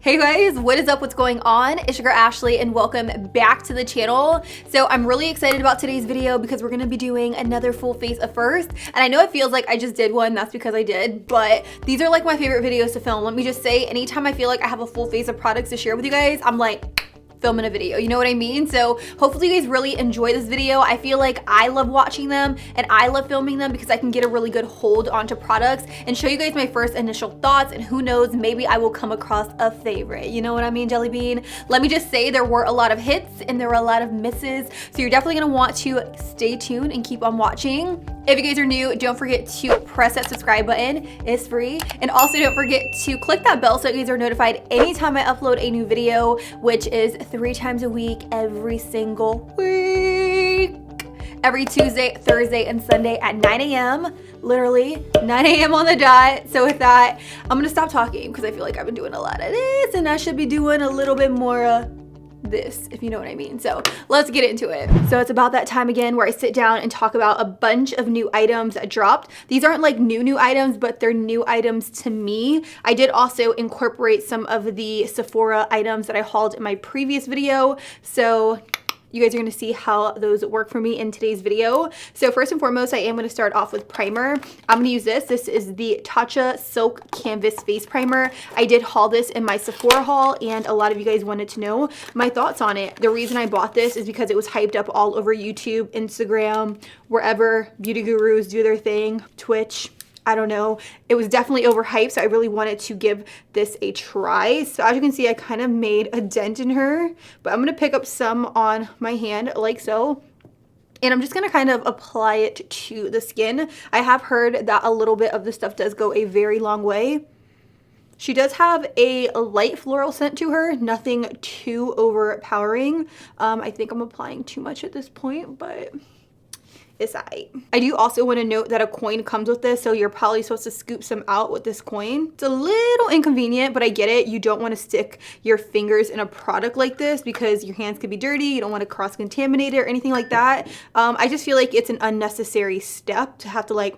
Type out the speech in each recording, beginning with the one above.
Hey guys, what is up? What's going on? It's your girl Ashley and welcome back to the channel. So I'm really excited about today's video because we're gonna be doing another full face of first. And I know it feels like I just did one, that's because I did, but these are like my favorite videos to film. Let me just say, anytime I feel like I have a full face of products to share with you guys, I'm like, filming a video, you know what I mean? So hopefully you guys really enjoy this video. I feel like I love watching them and I love filming them because I can get a really good hold onto products and show you guys my first initial thoughts, and who knows, maybe I will come across a favorite, you know what I mean, Jelly Bean? Let me just say, there were a lot of hits and there were a lot of misses, so you're definitely gonna want to stay tuned and keep on watching. If you guys are new, don't forget to press that subscribe button, it's free. And also don't forget to click that bell so you guys are notified anytime I upload a new video, which is 3 times a week, every single week. Every Tuesday, Thursday, and Sunday at 9 a.m. Literally 9 a.m. on the dot. So with that, I'm gonna stop talking because I feel like I've been doing a lot of this and I should be doing a little bit more this, if you know what I mean. So let's get into it. So it's about that time again where I sit down and talk about a bunch of new items that dropped. These aren't like new items, but they're new items to me. I did also incorporate some of the Sephora items that I hauled in my previous video. So you guys are gonna see how those work for me in today's video. So first and foremost, I am gonna start off with primer. I'm gonna use this. This is the Tatcha Silk Canvas Face Primer. I did haul this in my Sephora haul and a lot of you guys wanted to know my thoughts on it. The reason I bought this is because it was hyped up all over YouTube, Instagram, wherever beauty gurus do their thing, Twitch. I don't know. It was definitely overhyped, so I really wanted to give this a try. So as you can see, I kind of made a dent in her, but I'm going to pick up some on my hand like so. And I'm just going to kind of apply it to the skin. I have heard that a little bit of this stuff does go a very long way. She does have a light floral scent to her, nothing too overpowering. I think I'm applying too much at this point, but it's alright. I do also want to note that a coin comes with this, so you're probably supposed to scoop some out with this coin. It's a little inconvenient, but I get it. You don't want to stick your fingers in a product like this because your hands could be dirty. You don't want to cross-contaminate it or anything like that. I just feel like it's an unnecessary step to have to like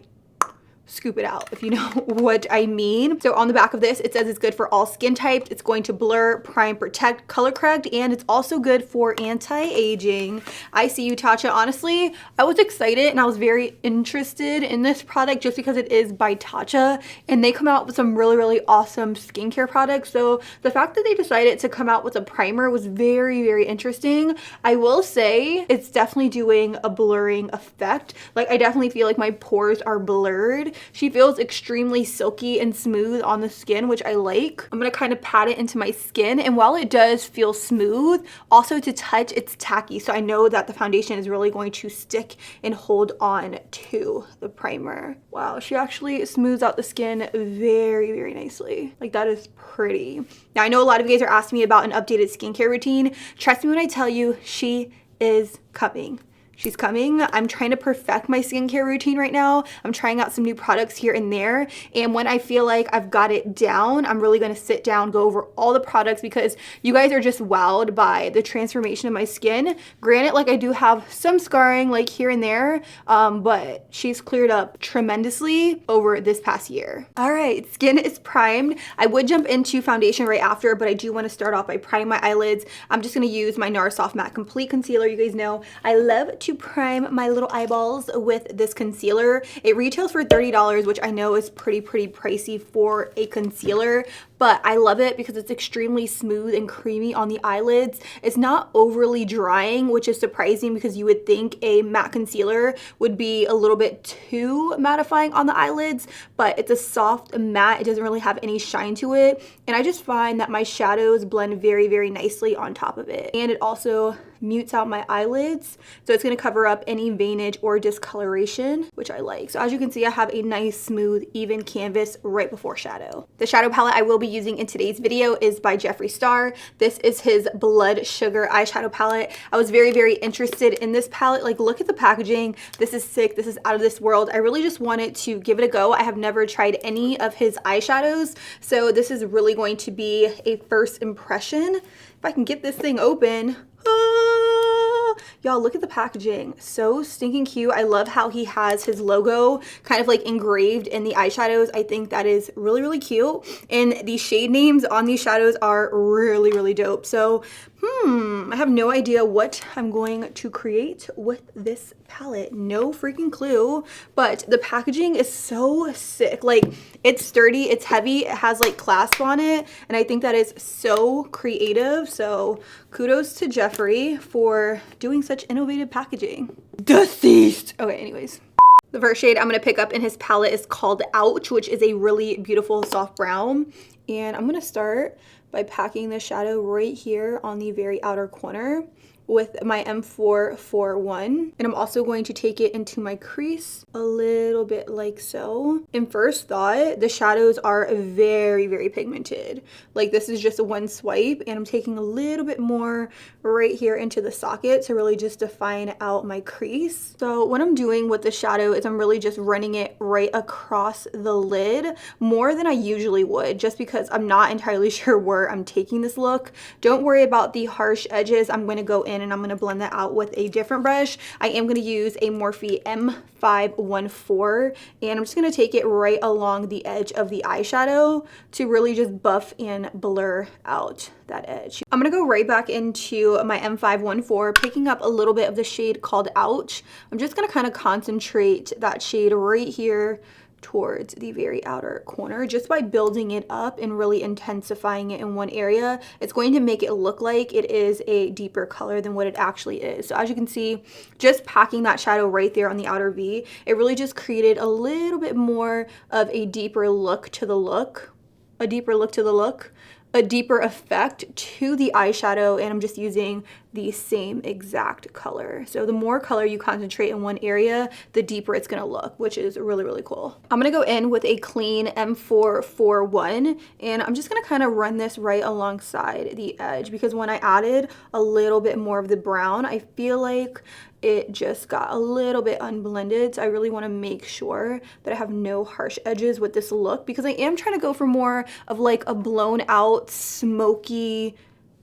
scoop it out, if you know what I mean. So on the back of this, it says it's good for all skin types. It's going to blur, prime, protect, color correct, and it's also good for anti-aging. I see you, Tatcha. Honestly, I was excited and I was very interested in this product just because it is by Tatcha and they come out with some really, really awesome skincare products. So the fact that they decided to come out with a primer was very, very interesting. I will say it's definitely doing a blurring effect. Like, I definitely feel like my pores are blurred. She feels extremely silky and smooth on the skin, which I like. I'm gonna kind of pat it into my skin, and while it does feel smooth, also to touch, it's tacky. So I know that the foundation is really going to stick and hold on to the primer. Wow, she actually smooths out the skin very, very nicely. Like, that is pretty. Now, I know a lot of you guys are asking me about an updated skincare routine. Trust me when I tell you, she is coming. She's coming. I'm trying to perfect my skincare routine right now. I'm trying out some new products here and there. And when I feel like I've got it down, I'm really gonna sit down, go over all the products because you guys are just wowed by the transformation of my skin. Granted, like, I do have some scarring like here and there, but she's cleared up tremendously over this past year. All right, skin is primed. I would jump into foundation right after, but I do wanna start off by priming my eyelids. I'm just gonna use my NARS Soft Matte Complete Concealer. You guys know I love to prime my little eyeballs with this concealer. It retails for $30, which I know is pretty pricey for a concealer, but I love it because it's extremely smooth and creamy on the eyelids. It's not overly drying, which is surprising because you would think a matte concealer would be a little bit too mattifying on the eyelids, but it's a soft matte. It doesn't really have any shine to it, and I just find that my shadows blend very, very nicely on top of it. And it also mutes out my eyelids, so it's going to cover up any veinage or discoloration, which I like. So as you can see, I have a nice, smooth, even canvas right before shadow. The shadow palette I will be using in today's video is by Jeffree Star. This is his Blood Sugar eyeshadow palette. I was very, very interested in this palette. Like, look at the packaging. This is sick. This is out of this world. I really just wanted to give it a go. I have never tried any of his eyeshadows, so this is really going to be a first impression. If I can get this thing open. Y'all, look at the packaging. So stinking cute. I love how he has his logo kind of like engraved in the eyeshadows. I think that is really, really cute. And the shade names on these shadows are really, really dope. So, I have no idea what I'm going to create with this palette. No freaking clue. But the packaging is so sick. Like, it's sturdy, it's heavy, it has like clasp on it. And I think that is so creative. So kudos to Jeffree for doing such innovative packaging. Deceased. Okay, anyways. The first shade I'm going to pick up in his palette is called Ouch, which is a really beautiful soft brown. And I'm going to start by packing the shadow right here on the very outer corner with my M441. And I'm also going to take it into my crease a little bit like so. In first thought, the shadows are very, very pigmented. Like this is just a one swipe, and I'm taking a little bit more right here into the socket to really just define out my crease. So what I'm doing with the shadow is I'm really just running it right across the lid more than I usually would, just because I'm not entirely sure where I'm taking this look. Don't worry about the harsh edges. I'm going to go in and I'm going to blend that out with a different brush. I am going to use a Morphe M514, and I'm just going to take it right along the edge of the eyeshadow to really just buff and blur out that edge. I'm going to go right back into my M514, picking up a little bit of the shade called Ouch. I'm just going to kind of concentrate that shade right here towards the very outer corner. Just by building it up and really intensifying it in one area, it's going to make it look like it is a deeper color than what it actually is. So as you can see, just packing that shadow right there on the outer V, it really just created a little bit more of a deeper look to the look, a deeper effect to the eyeshadow, and I'm just using the same exact color. So the more color you concentrate in one area, the deeper it's gonna look, which is really, really cool. I'm gonna go in with a clean M441, and I'm just gonna kind of run this right alongside the edge, because when I added a little bit more of the brown, I feel like it just got a little bit unblended. So I really want to make sure that I have no harsh edges with this look, because I am trying to go for more of like a blown out smoky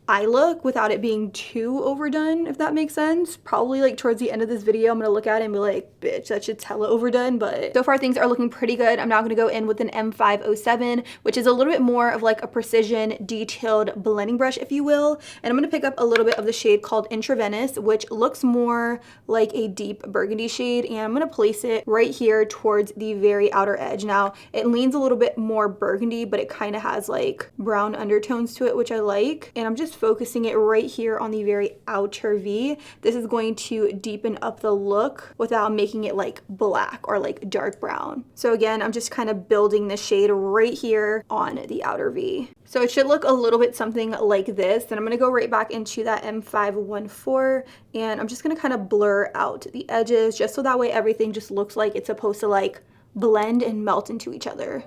eye look without it being too overdone, if that makes sense. Probably like towards the end of this video, I'm gonna look at it and be like, bitch, that shit's hella overdone. But so far things are looking pretty good. I'm now gonna go in with an M507, which is a little bit more of like a precision detailed blending brush, if you will. And I'm gonna pick up a little bit of the shade called Intravenous, which looks more like a deep burgundy shade. And I'm gonna place it right here towards the very outer edge. Now it leans a little bit more burgundy, but it kind of has like brown undertones to it, which I like. And I'm just focusing it right here on the very outer V. This is going to deepen up the look without making it like black or like dark brown. So again, I'm just kind of building the shade right here on the outer V. So it should look a little bit something like this. Then I'm gonna go right back into that M514, and I'm just gonna kind of blur out the edges just so that way everything just looks like it's supposed to like blend and melt into each other.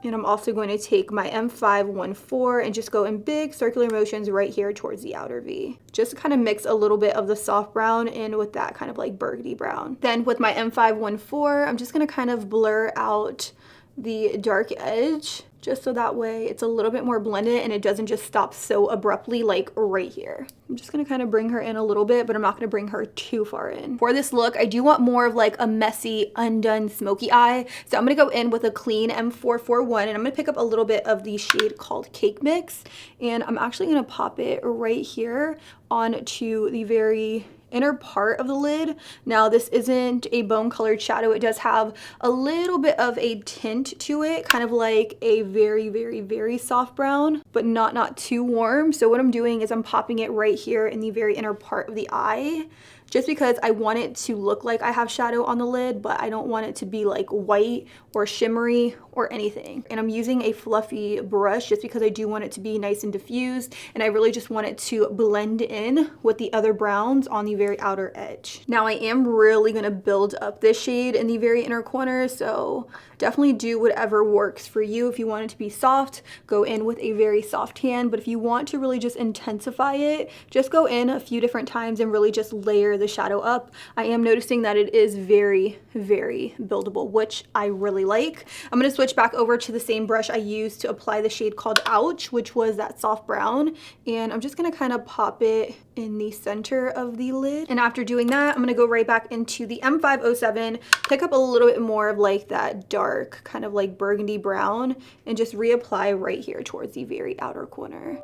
And I'm also going to take my M514 and just go in big circular motions right here towards the outer V. Just to kind of mix a little bit of the soft brown in with that kind of like burgundy brown. Then with my M514, I'm just going to kind of blur out the dark edge, just so that way it's a little bit more blended and it doesn't just stop so abruptly like right here. I'm just gonna kind of bring her in a little bit, but I'm not gonna bring her too far in. For this look, I do want more of like a messy, undone, smoky eye. So I'm gonna go in with a clean M441, and I'm gonna pick up a little bit of the shade called Cake Mix, and I'm actually gonna pop it right here onto the very inner part of the lid. Now this isn't a bone colored shadow. It does have a little bit of a tint to it, kind of like a very, very, very soft brown, but not too warm. So what I'm doing is I'm popping it right here in the very inner part of the eye, just because I want it to look like I have shadow on the lid, but I don't want it to be like white or shimmery or anything. And I'm using a fluffy brush just because I do want it to be nice and diffused, and I really just want it to blend in with the other browns on the very outer edge. Now I am really gonna build up this shade in the very inner corner, so definitely do whatever works for you. If you want it to be soft, go in with a very soft hand, but if you want to really just intensify it, just go in a few different times and really just layer the the shadow up. I am noticing that it is very, very buildable, which I really like. I'm going to switch back over to the same brush I used to apply the shade called Ouch, which was that soft brown. And I'm just going to kind of pop it in the center of the lid. And after doing that, I'm going to go right back into the M507, pick up a little bit more of like that dark kind of like burgundy brown, and just reapply right here towards the very outer corner.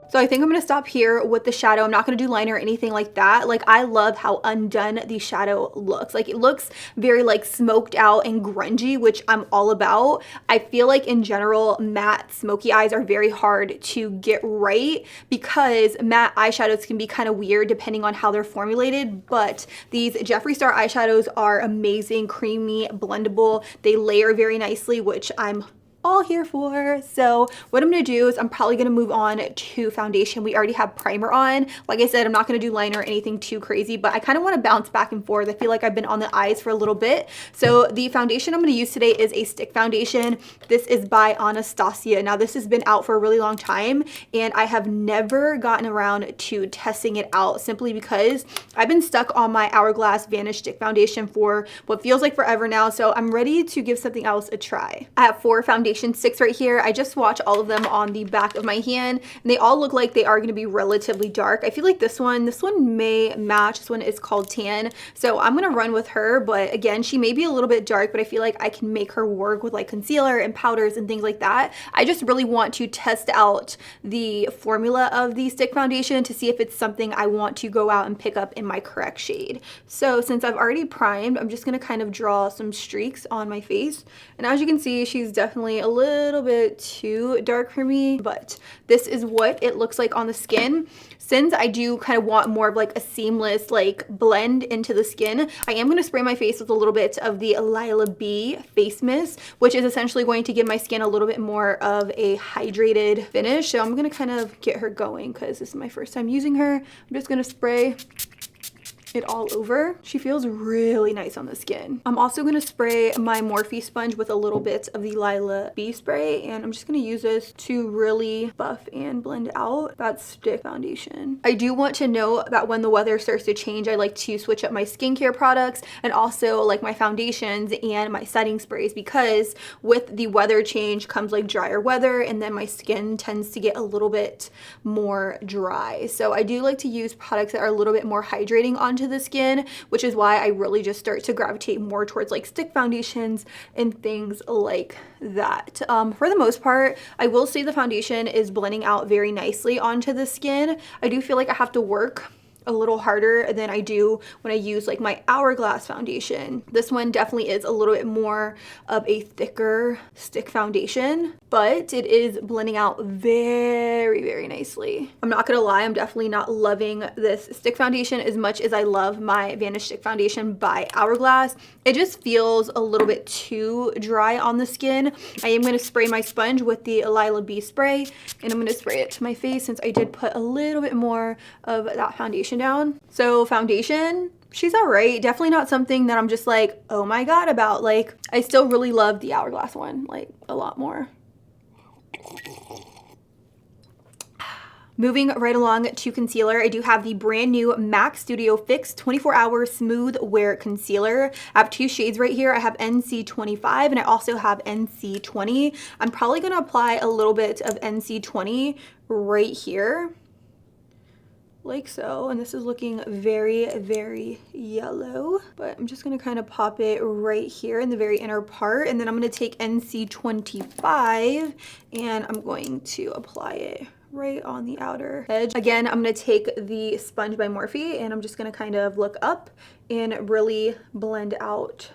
So I think I'm gonna stop here with the shadow. I'm not gonna do liner or anything like that. Like, I love how undone the shadow looks. Like, it looks very like smoked out and grungy, which I'm all about. I feel like in general, matte smoky eyes are very hard to get right because matte eyeshadows can be kind of weird depending on how they're formulated. But these Jeffree Star eyeshadows are amazing, creamy, blendable. They layer very nicely, which I'm all here for. So what I'm gonna do is I'm probably gonna move on to foundation. We already have primer on. Like I said, I'm not gonna do liner or anything too crazy, but I kind of want to bounce back and forth. I feel like I've been on the eyes for a little bit. So the foundation I'm gonna use today is a stick foundation. This is by Anastasia. Now, this has been out for a really long time and I have never gotten around to testing it out, simply because I've been stuck on my Hourglass Vanish Stick Foundation for what feels like forever now. So I'm ready to give something else a try. I have 4 foundation sticks right here. I just swatched all of them on the back of my hand and they all look like they are going to be relatively dark. I feel like this one may match. This one is called Tan. So I'm going to run with her, but again, she may be a little bit dark, but I feel like I can make her work with like concealer and powders and things like that. I just really want to test out the formula of the stick foundation to see if it's something I want to go out and pick up in my correct shade. So since I've already primed, I'm just going to kind of draw some streaks on my face. And as you can see, she's definitely a little bit too dark for me, but this is what it looks like on the skin. Since I do kind of want more of like a seamless like blend into the skin, I am going to spray my face with a little bit of the Lila B face mist, which is essentially going to give my skin a little bit more of a hydrated finish. So I'm going to kind of get her going because this is my first time using her. I'm just going to spray it all over. She feels really nice on the skin. I'm also going to spray my Morphe sponge with a little bit of the Lila B spray, and I'm just going to use this to really buff and blend out that stick foundation. I do want to note that when the weather starts to change, I like to switch up my skincare products and also like my foundations and my setting sprays, because with the weather change comes like drier weather and then my skin tends to get a little bit more dry. So I do like to use products that are a little bit more hydrating onto the skin, which is why I really just start to gravitate more towards like stick foundations and things like that. For the most part, I will say the foundation is blending out very nicely onto the skin. I do feel like I have to work a little harder than I do when I use like my Hourglass foundation. This one definitely is a little bit more of a thicker stick foundation, but it is blending out very, very nicely. I'm not gonna lie, I'm definitely not loving this stick foundation as much as I love my Vanish Stick Foundation by Hourglass. It just feels a little bit too dry on the skin. I am gonna spray my sponge with the Lila B spray, and I'm gonna spray it to my face since I did put a little bit more of that foundation down. So foundation, she's all right. Definitely not something that I'm just like, oh my god about. Like, I still really love the Hourglass one, like a lot more. Moving right along to concealer, I do have the brand new MAC Studio Fix 24-Hour Smooth Wear Concealer. I have 2 shades right here. I have NC25 and I also have NC20. I'm probably going to apply a little bit of NC20 right here, like so, and this is looking very, very yellow, but I'm just going to kind of pop it right here in the very inner part, and then I'm going to take NC25 and I'm going to apply it right on the outer edge. Again, I'm going to take the sponge by Morphe and I'm just going to kind of look up and really blend out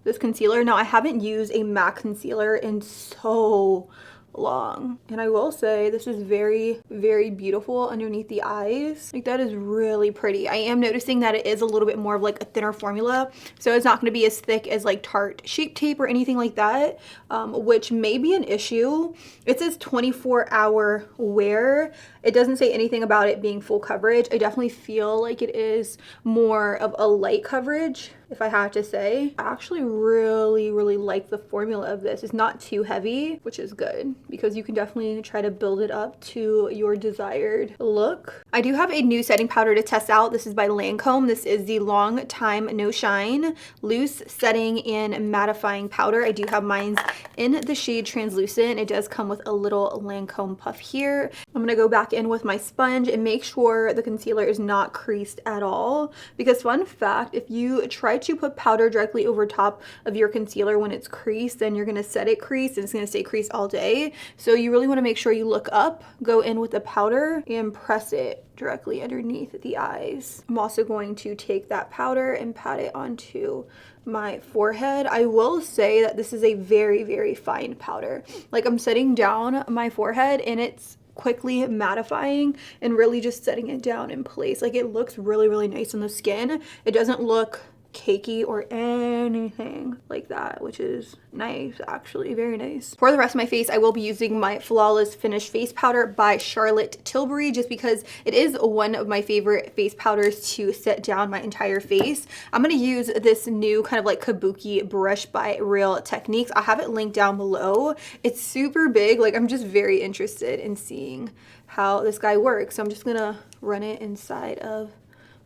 this concealer. Now, I haven't used a MAC concealer in so long, and I will say this is very, very beautiful underneath the eyes. Like, that is really pretty. I am noticing that it is a little bit more of like a thinner formula, so it's not going to be as thick as like Tarte Shape Tape or anything like that, which may be an issue. It says 24-hour wear, It doesn't say anything about it being full coverage. I definitely feel like it is more of a light coverage, if I have to say. I actually really like the formula of this. It's not too heavy, which is good because you can definitely try to build it up to your desired look. I do have a new setting powder to test out. This is by Lancome. This is the Long Time No Shine Loose Setting and Mattifying Powder. I do have mine in the shade Translucent. It does come with a little Lancome puff here. I'm gonna go back in with my sponge and make sure the concealer is not creased at all, because fun fact, if you try to put powder directly over top of your concealer when it's creased, then you're gonna set it creased and it's gonna stay creased all day. So you really wanna make sure you look up, go in with the powder, and press it directly underneath the eyes. I'm also going to take that powder and pat it onto my forehead. I will say that this is a very fine powder. Like, I'm setting down my forehead and it's quickly mattifying and really just setting it down in place. Like, it looks really nice on the skin. It doesn't look cakey or anything like that, which is nice, actually, very nice. For the rest of my face, I will be using my Flawless Finish Face Powder by Charlotte Tilbury, just because it is one of my favorite face powders to set down my entire face. I'm gonna use this new kind of like kabuki brush by Real Techniques. I have it linked down below. It's super big. Like, I'm just very interested in seeing how this guy works. So I'm just gonna run it inside of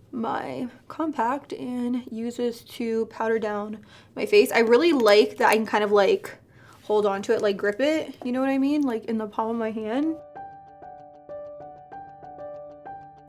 my compact and use this to powder down my face. I really like that I can kind of like hold on to it, like grip it, you know what I mean? Like in the palm of my hand.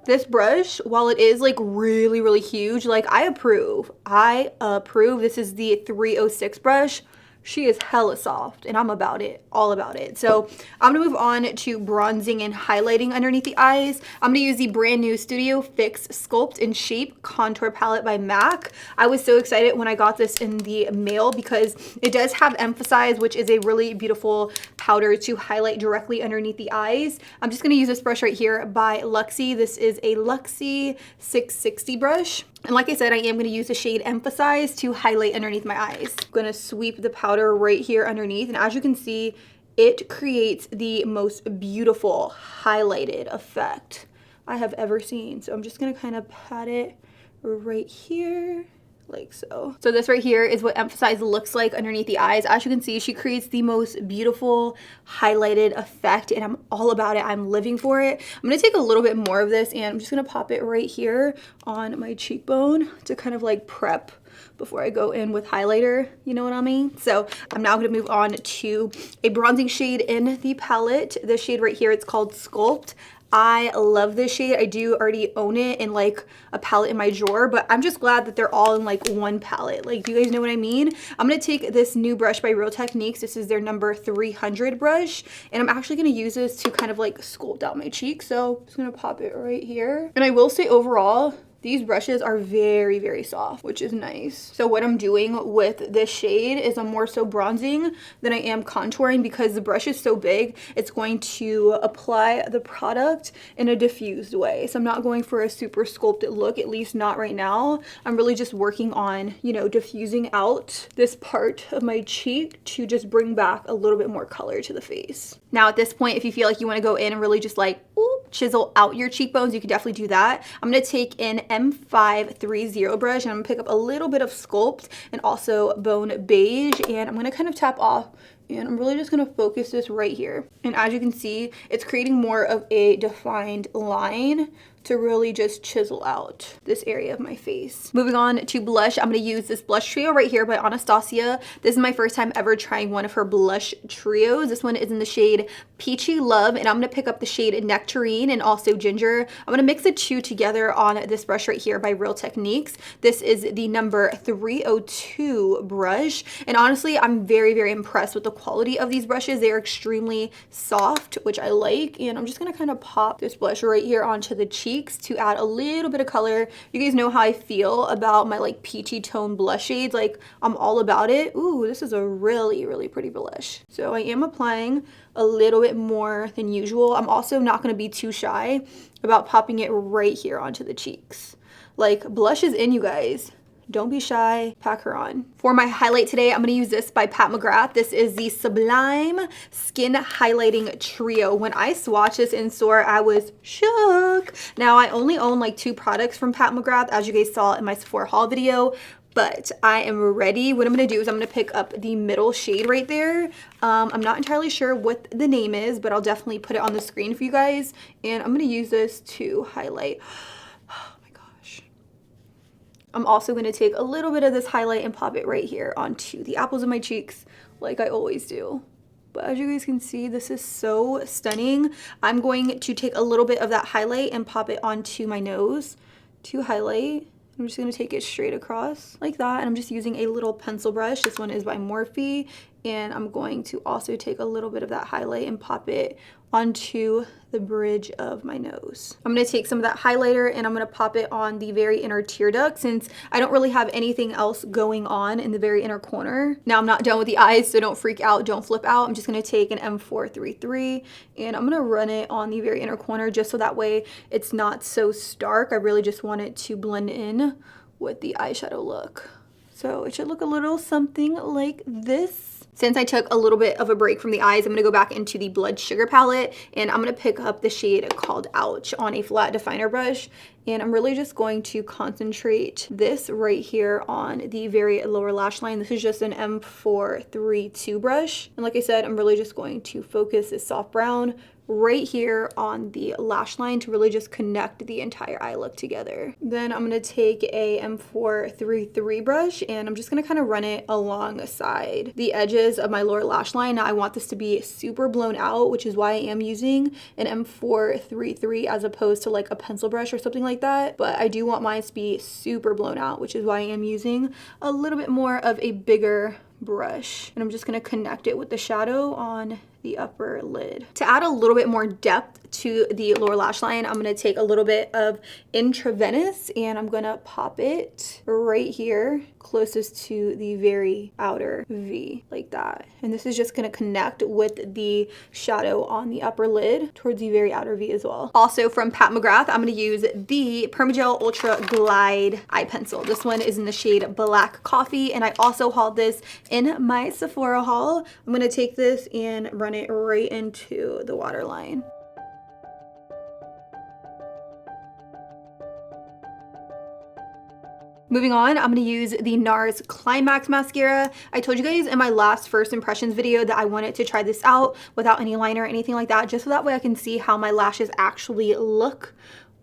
This brush, while it is like really huge, like I approve. This is the 306 brush. She is hella soft and I'm about it, all about it. So I'm gonna move on to bronzing and highlighting underneath the eyes. I'm gonna use the brand new Studio Fix Sculpt and Shape Contour Palette by MAC. I was so excited when I got this in the mail because it does have Emphasize, which is a really beautiful powder to highlight directly underneath the eyes. I'm just gonna use this brush right here by Luxie. This is a Luxie 660 brush. And like I said, I am going to use the shade Emphasize to highlight underneath my eyes. I'm going to sweep the powder right here underneath. And as you can see, it creates the most beautiful highlighted effect I have ever seen. So I'm just going to kind of pat it right here, like so. So this right here is what Emphasize looks like underneath the eyes. As you can see, she creates the most beautiful highlighted effect and I'm all about it. I'm living for it. I'm gonna take a little bit more of this and I'm just gonna pop it right here on my cheekbone to kind of like prep before I go in with highlighter, you know what I mean? So I'm now gonna move on to a bronzing shade in the palette. This shade right here, it's called Sculpt. I love this shade. I do already own it in like a palette in my drawer, but I'm just glad that they're all in like one palette. Like, do you guys know what I mean? I'm gonna take this new brush by Real Techniques. This is their number 300 brush, and I'm actually gonna use this to kind of like sculpt out my cheek. So I'm just gonna pop it right here. And I will say overall, these brushes are very soft, which is nice. So what I'm doing with this shade is I'm more so bronzing than I am contouring because the brush is so big, it's going to apply the product in a diffused way. So I'm not going for a super sculpted look, at least not right now. I'm really just working on, you know, diffusing out this part of my cheek to just bring back a little bit more color to the face. Now at this point, if you feel like you want to go in and really just like, ooh, chisel out your cheekbones, you can definitely do that. I'm going to take an M530 brush and I'm going to pick up a little bit of Sculpt and also Bone Beige, and I'm going to kind of tap off and I'm really just going to focus this right here. And as you can see, it's creating more of a defined line to really just chisel out this area of my face. Moving on to blush, I'm going to use this blush trio right here by Anastasia. This is my first time ever trying one of her blush trios. This one is in the shade Peachy Love, and I'm going to pick up the shade Nectarine and also Ginger. I'm going to mix the two together on this brush right here by Real Techniques. This is the number 302 brush, and honestly, I'm very impressed with the quality of these brushes. They are extremely soft, which I like, and I'm just going to kind of pop this blush right here onto the cheeks to add a little bit of color. You guys know how I feel about my like peachy tone blush shades. Like, I'm all about it. Ooh, this is a really pretty blush. So I am applying a little bit more than usual. I'm also not going to be too shy about popping it right here onto the cheeks. Like, blush is in, you guys. Don't be shy, pack her on. For my highlight today, I'm gonna use this by Pat McGrath. This is the Sublime Skin Highlighting Trio. When I swatched this in store, I was shook. Now, I only own like 2 products from Pat McGrath, as you guys saw in my Sephora haul video, but I am ready. What I'm gonna do is I'm gonna pick up the middle shade right there. I'm not entirely sure what the name is, but I'll definitely put it on the screen for you guys. And I'm gonna use this to highlight. Oh my gosh. I'm also gonna take a little bit of this highlight and pop it right here onto the apples of my cheeks, like I always do. But as you guys can see, this is so stunning. I'm going to take a little bit of that highlight and pop it onto my nose to highlight. I'm just gonna take it straight across like that, and I'm just using a little pencil brush. This one is by Morphe, and I'm going to also take a little bit of that highlight and pop it onto the bridge of my nose. I'm gonna take some of that highlighter and I'm gonna pop it on the very inner tear duct, since I don't really have anything else going on in the very inner corner. Now, I'm not done with the eyes, so don't freak out, don't flip out. I'm just gonna take an M433 and I'm gonna run it on the very inner corner, just so that way it's not so stark. I really just want it to blend in with the eyeshadow look. So it should look a little something like this. Since I took a little bit of a break from the eyes, I'm gonna go back into the Blood Sugar palette, and I'm gonna pick up the shade called Ouch on a flat definer brush. And I'm really just going to concentrate this right here on the very lower lash line. This is just an M432 brush. And like I said, I'm really just going to focus this soft brown right here on the lash line to really just connect the entire eye look together. Then I'm gonna take a M433 brush and I'm just gonna kind of run it alongside the edges of my lower lash line. Now, I want this to be super blown out, which is why I am using an M433 as opposed to like a pencil brush or something like that. But I do want mine to be super blown out, which is why I am using a little bit more of a bigger brush. And I'm just gonna connect it with the shadow on the upper lid. To add a little bit more depth to the lower lash line, I'm gonna take a little bit of Intravenous and I'm gonna pop it right here closest to the very outer V, like that. And this is just gonna connect with the shadow on the upper lid towards the very outer V as well. Also from Pat McGrath, I'm gonna use the Permagel Ultra Glide eye pencil. This one is in the shade Black Coffee, and I also hauled this in my Sephora haul. I'm gonna take this and run it right into the waterline. Moving on, I'm gonna use the NARS Climax mascara. I told you guys in my last first impressions video that I wanted to try this out without any liner or anything like that, just so that way I can see how my lashes actually look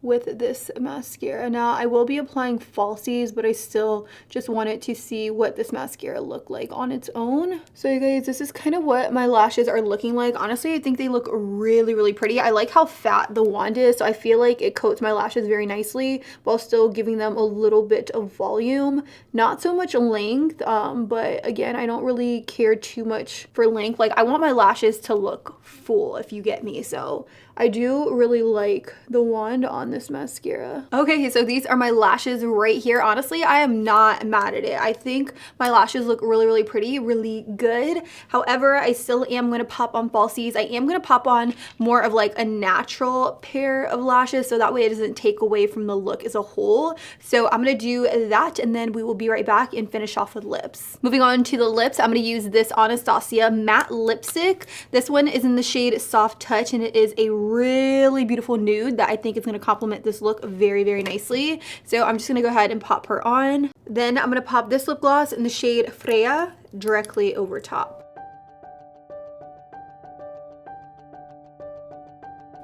with this mascara. Now, I will be applying falsies, but I still just wanted to see what this mascara looked like on its own. So you guys, this is kind of what my lashes are looking like. Honestly, I think they look really, really pretty. I like how fat the wand is, so I feel like it coats my lashes very nicely while still giving them a little bit of volume. Not so much length, but again, I don't really care too much for length. Like, I want my lashes to look full, if you get me. So I do really like the wand on this mascara. Okay, so these are my lashes right here. Honestly, I am not mad at it. I think my lashes look really, really pretty, really good. However, I still am gonna pop on falsies. I am gonna pop on more of like a natural pair of lashes, so that way it doesn't take away from the look as a whole. So I'm gonna do that, and then we will be right back and finish off with lips. Moving on to the lips, I'm gonna use this Anastasia matte lipstick. This one is in the shade Soft Touch, and it is a really beautiful nude that I think is going to complement this look very, very nicely. So I'm just going to go ahead and pop her on. Then I'm going to pop this lip gloss in the shade Freya directly over top.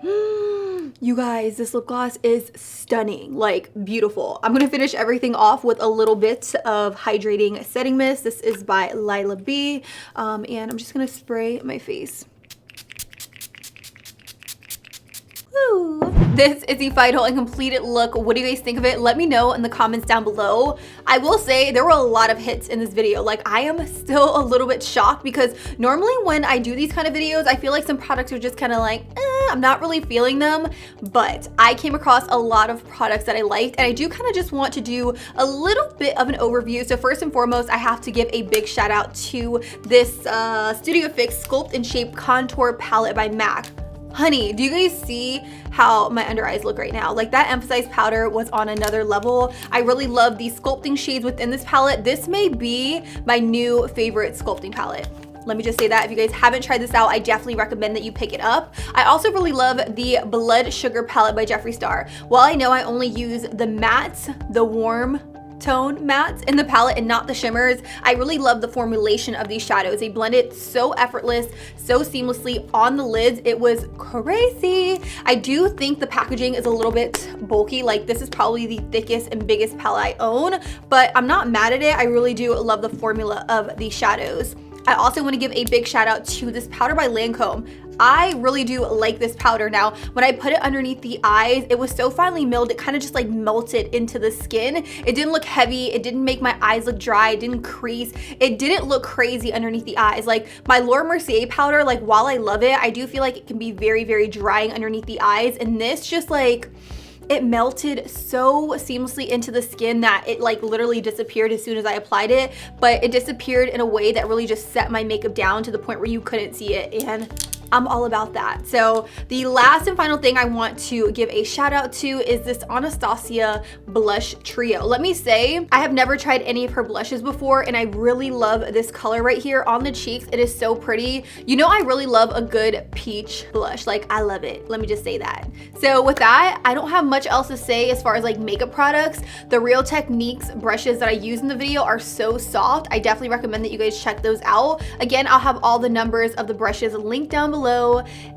You guys, this lip gloss is stunning, like beautiful. I'm gonna finish everything off with a little bit of hydrating setting mist. This is by Lila B, and I'm just gonna spray my face. This is the final and completed look. What do you guys think of it? Let me know in the comments down below. I will say there were a lot of hits in this video. Like, I am still a little bit shocked because normally when I do these kind of videos, I feel like some products are just kind of like, I'm not really feeling them. But I came across a lot of products that I liked, and I do kind of just want to do a little bit of an overview. So first and foremost, I have to give a big shout out to this Studio Fix Sculpt and Shape Contour Palette by MAC. Honey, do you guys see how my under eyes look right now? Like, that emphasized powder was on another level. I really love these sculpting shades within this palette. This may be my new favorite sculpting palette. Let me just say that if you guys haven't tried this out, I definitely recommend that you pick it up. I also really love the Blood Sugar palette by Jeffree Star. While I know I only use the mattes, the warm tone mattes in the palette and not the shimmers, I really love the formulation of these shadows. They blended so effortless, so seamlessly on the lids. It was crazy. I do think the packaging is a little bit bulky. Like, this is probably the thickest and biggest palette I own, but I'm not mad at it. I really do love the formula of these shadows. I also want to give a big shout out to this powder by Lancome. I really do like this powder. Now, when I put it underneath the eyes, it was so finely milled, it kind of just like melted into the skin. It didn't look heavy. It didn't make my eyes look dry. It didn't crease. It didn't look crazy underneath the eyes. Like, my Laura Mercier powder, like, while I love it, I do feel like it can be very, very drying underneath the eyes. And this just like, it melted so seamlessly into the skin that it like literally disappeared as soon as I applied it, but it disappeared in a way that really just set my makeup down to the point where you couldn't see it, and I'm all about that. So the last and final thing I want to give a shout out to is this Anastasia blush trio. Let me say, I have never tried any of her blushes before, and I really love this color right here on the cheeks. It is so pretty. You know, I really love a good peach blush. Like, I love it. Let me just say that. So with that, I don't have much else to say as far as like makeup products. The Real Techniques brushes that I use in the video are so soft. I definitely recommend that you guys check those out. Again, I'll have all the numbers of the brushes linked down below.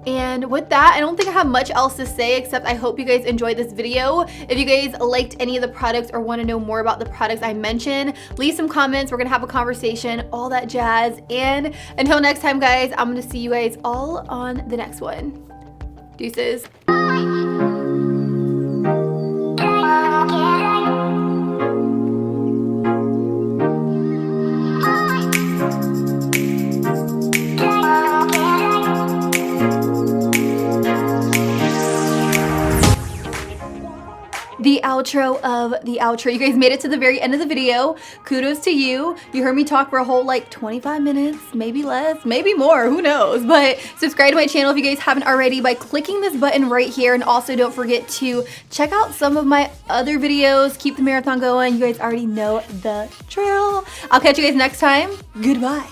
And with that, I don't think I have much else to say, except I hope you guys enjoyed this video. If you guys liked any of the products or want to know more about the products I mentioned, leave some comments. We're gonna have a conversation, all that jazz. And until next time, guys, I'm gonna see you guys all on the next one. Deuces. The outro of the outro. You guys made it to the very end of the video. Kudos to you. You heard me talk for a whole like 25 minutes, maybe less, maybe more, who knows. But subscribe to my channel if you guys haven't already by clicking this button right here. And also don't forget to check out some of my other videos. Keep the marathon going. You guys already know the drill. I'll catch you guys next time. Goodbye.